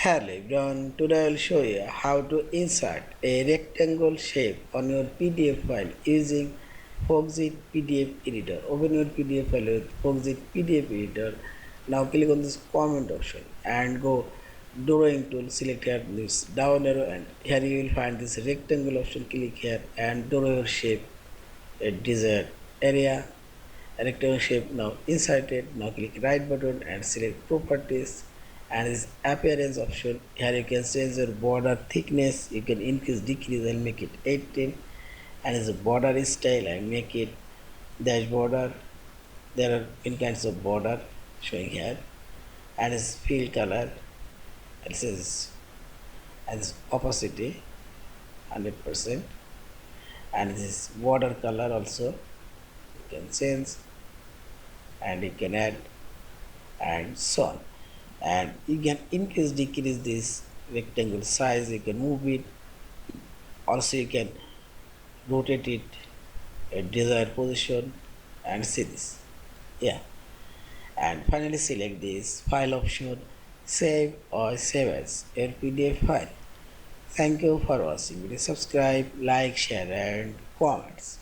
Hello everyone, today I will show you how to insert a rectangle shape on your PDF file using Foxit PDF Editor. Open your PDF file with Foxit PDF Editor. Now click on this comment option and go drawing tool. Select here this down arrow and here you will find this rectangle option. Click here and draw your shape a desired area. A rectangle shape now inserted. Now click right button and select properties and this appearance option. Here you can change your border thickness, you can increase decrease and make it 18, and as a border style and make it dash border. There are many kinds of border showing here, and as fill color it says as opacity 100%, and this border color also you can change and you can add and so on, and you can increase decrease this rectangle size, you can move it, also you can rotate it at desired position and see this. Yeah, and finally select this file option, save or save as your PDF file. Thank you for watching. Please subscribe, like, share and comments.